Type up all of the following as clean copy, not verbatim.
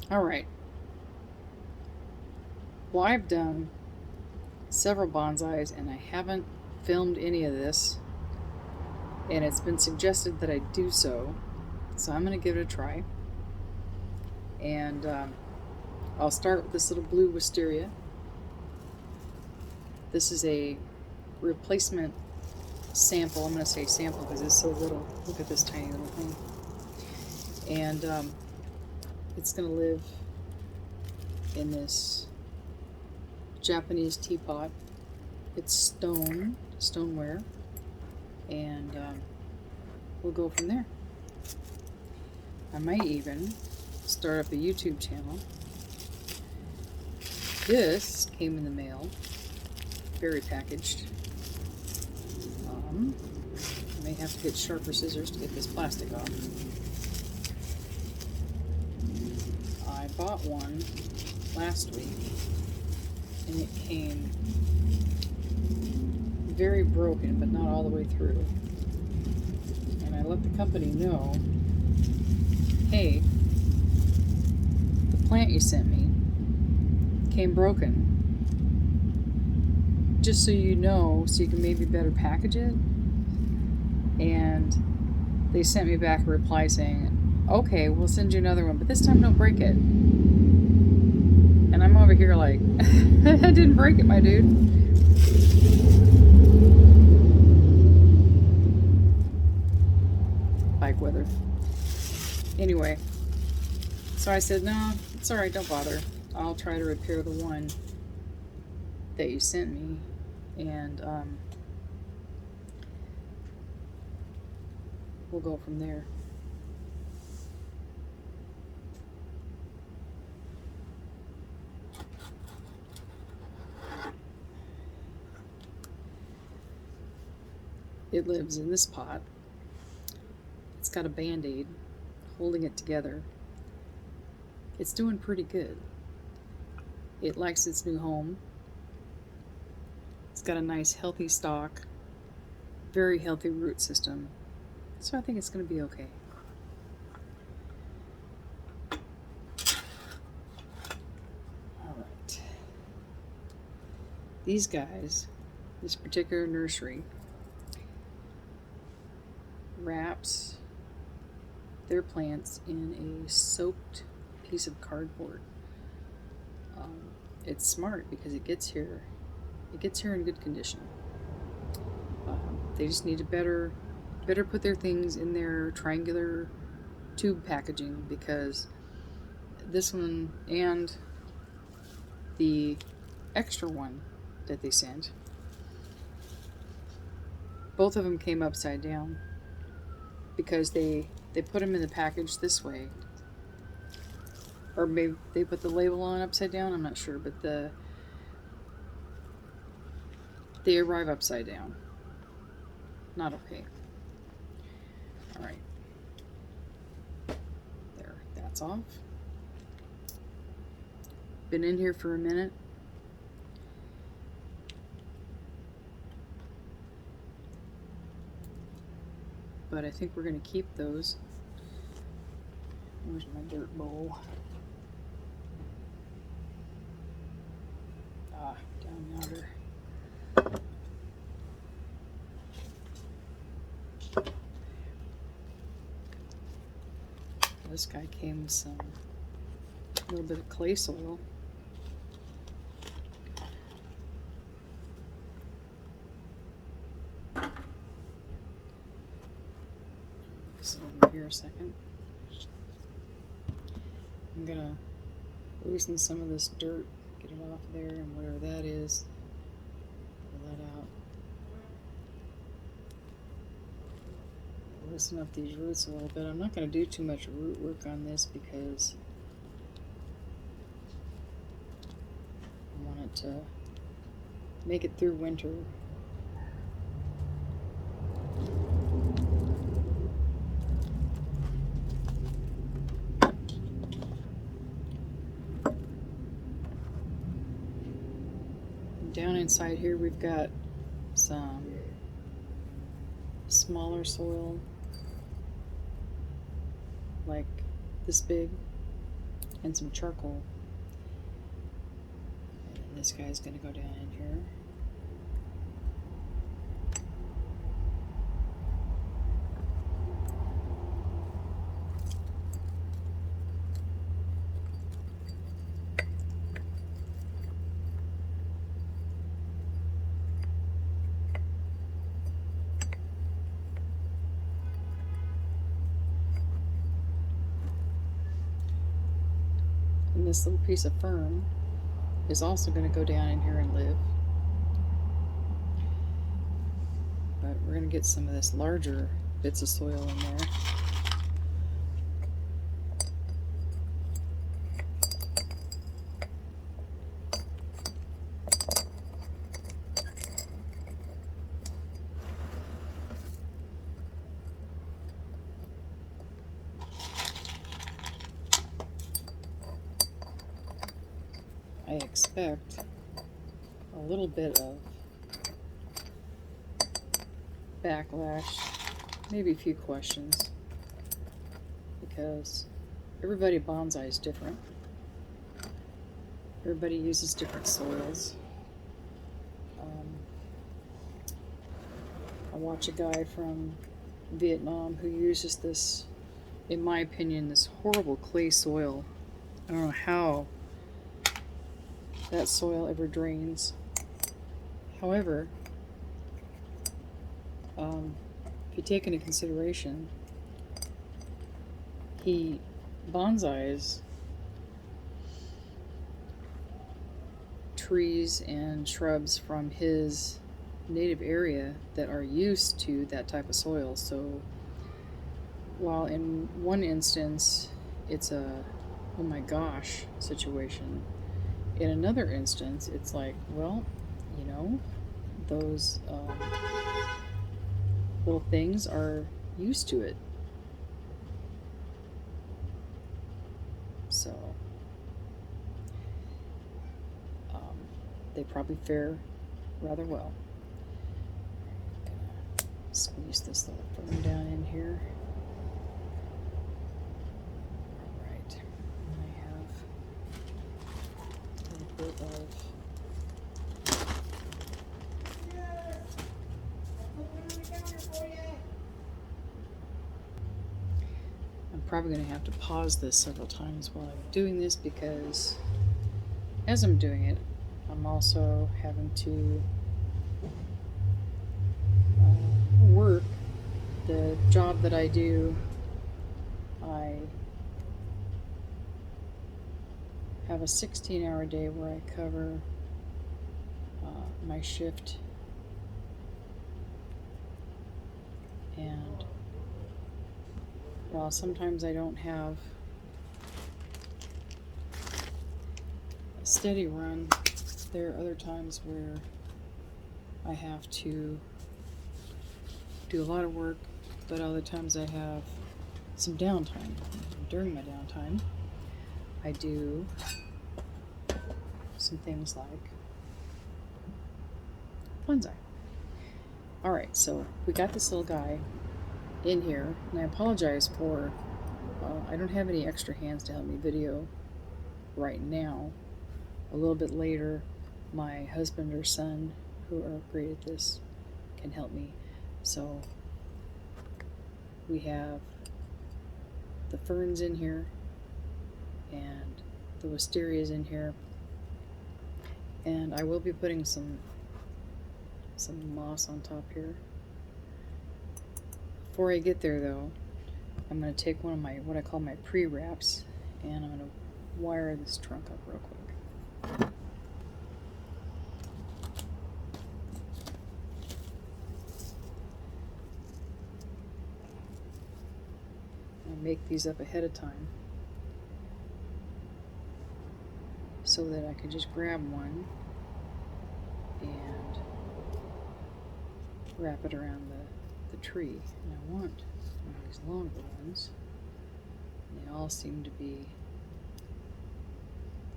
Alright. Well, I've done several bonsais and I haven't filmed any of this. And it's been suggested that I do so. So I'm going to give it a try. And I'll start with this little blue wisteria. This is a replacement sample. I'm going to say sample because it's so little. Look at this tiny little thing. And it's going to live in this Japanese teapot. It's stoneware, and we'll go from there. I might even start up a YouTube channel. This came in the mail, very packaged. I may have to get sharper scissors to get this plastic off. I bought one last week, and it came very broken, but not all the way through. And I let the company know, hey, the plant you sent me came broken. Just so you know, so you can maybe better package it. And they sent me back a reply saying, okay, we'll send you another one, but this time don't break it. And I'm over here like, I didn't break it, my dude. Bike weather. Anyway, so I said, no, it's alright, don't bother. I'll try to repair the one that you sent me. And we'll go from there. It lives in this pot. It's got a band-aid holding it together. It's doing pretty good. It likes its new home. It's got a nice healthy stalk, very healthy root system. So I think it's going to be okay. Alright. These guys, this particular nursery, wraps their plants in a soaked piece of cardboard. It's smart because it gets here in good condition. They just need to better put their things in their triangular tube packaging, because this one and the extra one that they sent, both of them came upside down because they put them in the package this way, or maybe they put the label on upside down, I'm not sure, but they arrive upside down. Not okay. Alright. There, that's off. Been in here for a minute. But I think we're going to keep those. Where's my dirt bowl? Down yonder. This guy came with a little bit of clay soil. So over here a second. I'm gonna loosen some of this dirt, get it off there, and whatever that is, pull that out. Loosen up these roots a little bit. I'm not going to do too much root work on this because I want it to make it through winter. Down inside here we've got some smaller soil, like this big, and some charcoal. And then this guy's going to go down in here. And this little piece of fern is also going to go down in here and live. But we're going to get some of this larger bits of soil in there. I expect a little bit of backlash, maybe a few questions, because everybody bonsai is different. Everybody uses different soils. I watch a guy from Vietnam who uses this, in my opinion, this horrible clay soil. I don't know how that soil ever drains. However, if you take into consideration, he bonsais trees and shrubs from his native area that are used to that type of soil. So while in one instance it's a oh my gosh situation, in another instance it's like, well, you know, those little things are used to it. So they probably fare rather well. Gonna squeeze this little fern down in here. Alright, and I have a little bit of I'm probably going to have to pause this several times while I'm doing this, because as I'm doing it, I'm also having to work the job that I do. I have a 16-hour day where I cover my shift, and while sometimes I don't have a steady run, there are other times where I have to do a lot of work, but other times I have some downtime. During my downtime, I do some things like bonsai. Alright, so we got this little guy in here, and I apologize for I don't have any extra hands to help me video right now. A little bit later, my husband or son who are great at this can help me. So we have the ferns in here and the wisterias in here, and I will be putting some moss on top here. Before I get there though, I'm going to take one of my, what I call my pre-wraps, and I'm going to wire this trunk up real quick. I make these up ahead of time so that I can just grab one and wrap it around the tree. And I want one of these longer ones. And they all seem to be,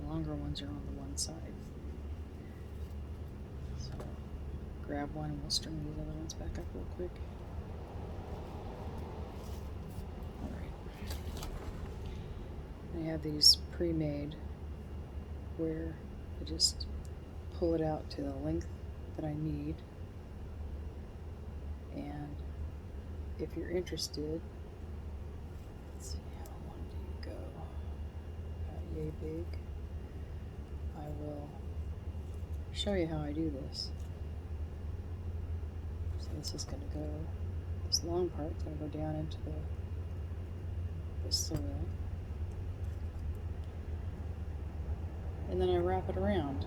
the longer ones are on the one side. So grab one and we'll string these other ones back up real quick. Alright. I have these pre-made where I just pull it out to the length that I need. And if you're interested, let's see, how long do you go? About yay big. I will show you how I do this. So this is going to go, this long part is going to go down into the soil. And then I wrap it around.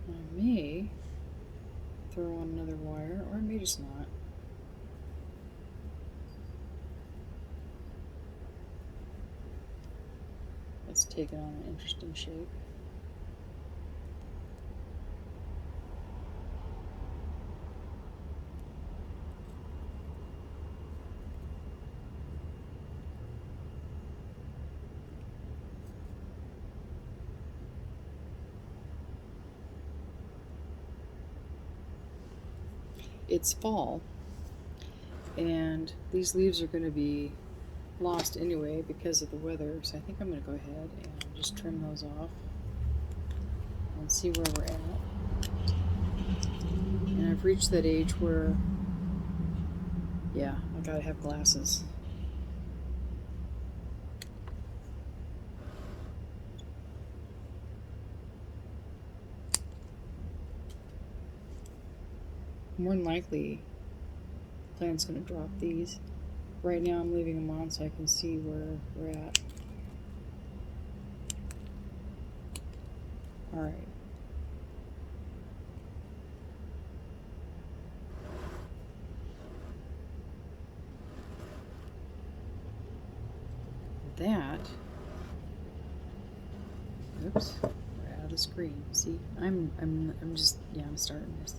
I may throw on another wire, or I may just not. Let's take it on an interesting shape. It's fall, and these leaves are going to be lost anyway because of the weather, so I think I'm going to go ahead and just trim those off and see where we're at. And I've reached that age where, yeah, I gotta have glasses. More than likely, the plant's going to drop these. Right now I'm leaving them on so I can see where we're at. Alright. That, oops, we're out of the screen. See, I'm starting this.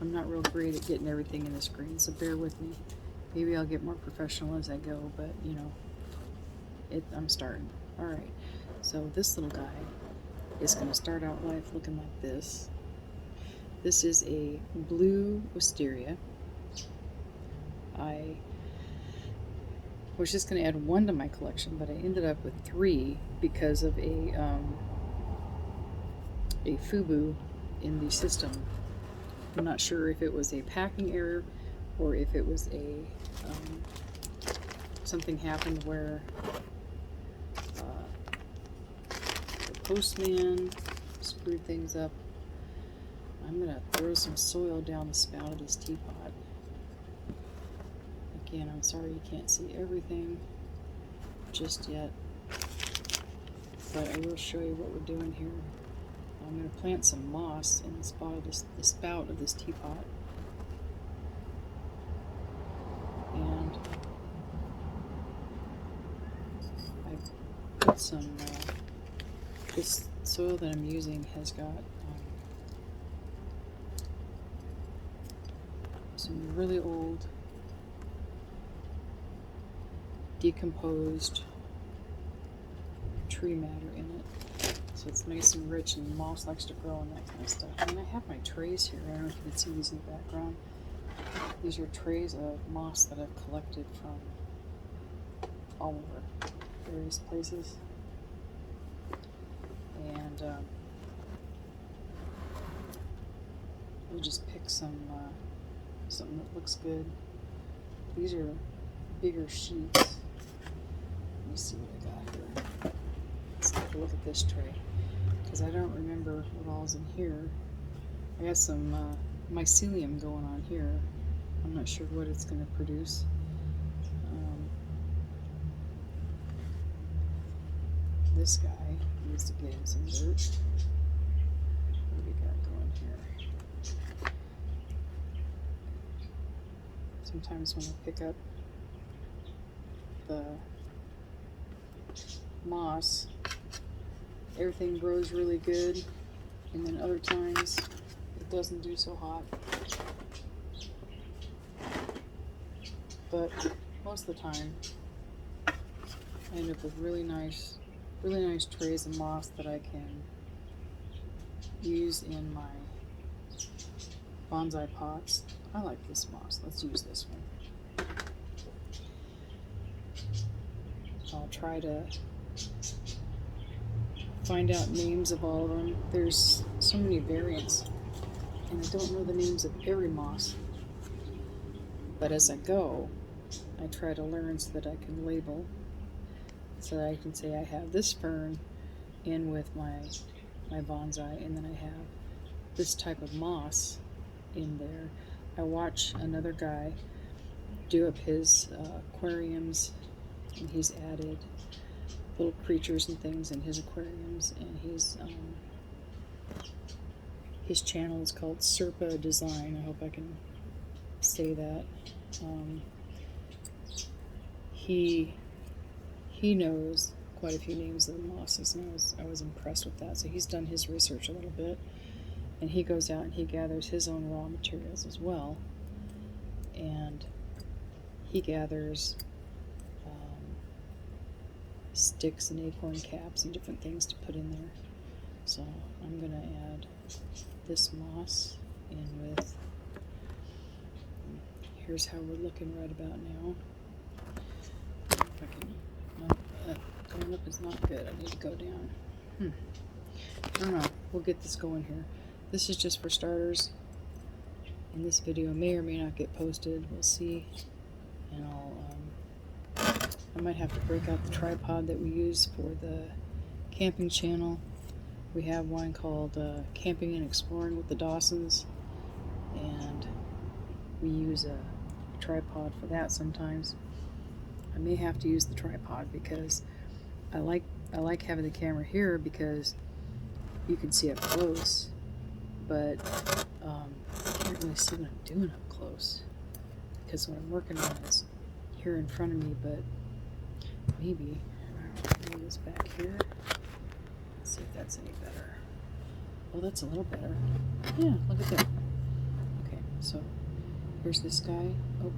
I'm not real great at getting everything in the screen, so bear with me. Maybe I'll get more professional as I go, but you know, I'm starting. Alright, so this little guy is going to start out life looking like this. This is a blue wisteria. I was just going to add one to my collection, but I ended up with 3 because of a FUBU in the system. I'm not sure if it was a packing error or if it was a something happened where the postman screwed things up. I'm going to throw some soil down the spout of this teapot. Again, I'm sorry you can't see everything just yet, but I will show you what we're doing here. I'm going to plant some moss in the spout of this teapot. And I put some, this soil that I'm using has got some really old, decomposed tree matter in it. So it's nice and rich, and moss likes to grow and that kind of stuff. And I have my trays here. I don't know if you can see these in the background. These are trays of moss that I've collected from all over various places. And we'll just pick something that looks good. These are bigger sheets. Let me see what I got here. Let's take a look at this tray, because I don't remember what all's in here. I got some mycelium going on here. I'm not sure what it's going to produce. This guy needs to get in some dirt. What do we got going here? Sometimes when I pick up the moss, everything grows really good, and then other times it doesn't do so hot. But most of the time I end up with really nice trays of moss that I can use in my bonsai pots. I like this moss. Let's use this one. I'll try to find out names of all of them. There's so many variants, and I don't know the names of every moss. But as I go, I try to learn so that I can label, so that I can say I have this fern in with my bonsai, and then I have this type of moss in there. I watch another guy do up his aquariums, and he's added little creatures and things in his aquariums, and his channel is called Serpa Design. I hope I can say that. He knows quite a few names of the mosses, and I was impressed with that. So he's done his research a little bit, and he goes out and he gathers his own raw materials as well, and he gathers sticks and acorn caps and different things to put in there. So I'm going to add this moss in with, here's how we're looking right about now. If I can, no, going up is not good. I need to go down. I don't know. We'll get this going here. This is just for starters, and this video may or may not get posted. We'll see. And I might have to break out the tripod that we use for the camping channel. We have one called Camping and Exploring with the Dawsons, and we use a tripod for that sometimes. I may have to use the tripod because I like having the camera here because you can see up close, but I can't really see what I'm doing up close because what I'm working on is here in front of me. But maybe I'll move this back here. Let's see if that's any better. Oh, that's a little better. Yeah, look at that. Okay, so here's this guy. Oh,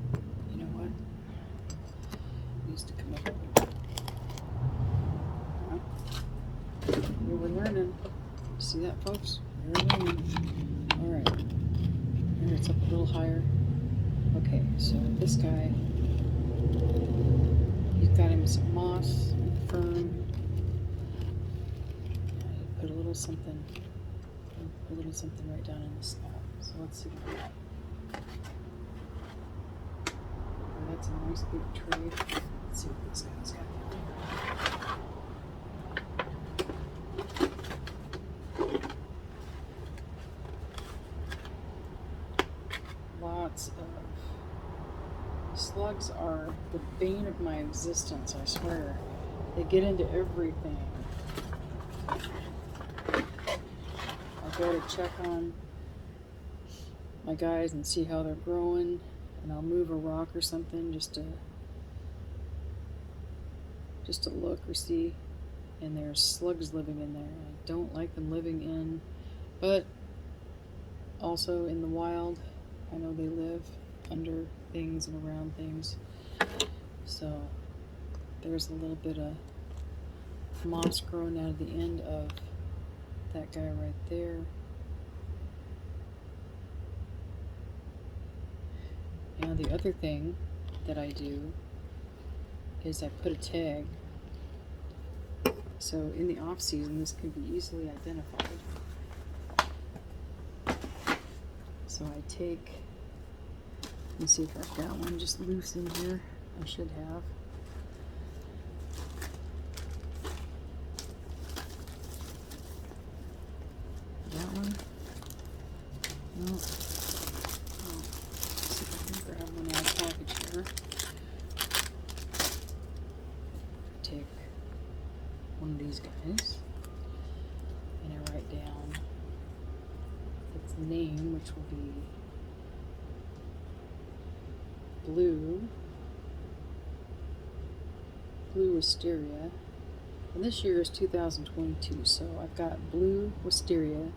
you know what? It needs to come up a little bit. Here we're learning. See that, folks? We're learning. Alright. And it's up a little higher. Okay, so this guy, he's got him some moss and fern. Put a little something right down in the spot. So let's see what we got. Oh, that's a nice big tray. Let's see what this guy's got down here. Lots of slugs are the bane of my existence, I swear. They get into everything. I'll go to check on my guys and see how they're growing, and I'll move a rock or something just to look or see, and there's slugs living in there. I don't like them living in, but also in the wild. I know they live under things and around things. So there's a little bit of moss growing out of the end of that guy right there. Now the other thing that I do is I put a tag. So in the off season, this can be easily identified. So I take, let me see if I've got one just loose in here. I should have. That one? No. Oh. Let's see if I can grab one out of the package here. Take one of these guys and I write down its name, which will be blue wisteria, and this year is 2022, so I've got blue wisteria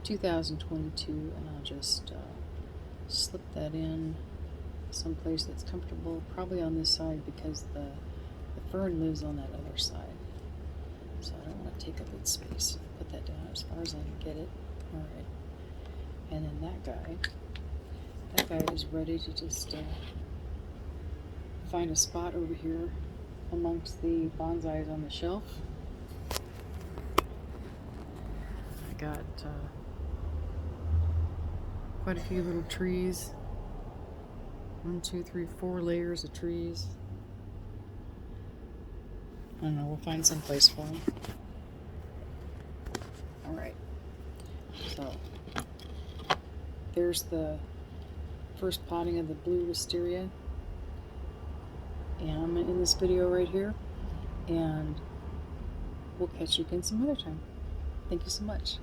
2022, and I'll just slip that in someplace that's comfortable, probably on this side because the fern lives on that other side, so I don't want to take up its space. Put that down as far as I can get it. Alright, and then that guy is ready to just find a spot over here amongst the bonsais on the shelf. I got quite a few little trees. 1, 2, 3, 4 layers of trees. I don't know, we'll find some place for them. Alright, so there's the first potting of the blue wisteria, and I'm going to end this video right here, and we'll catch you again some other time. Thank you so much.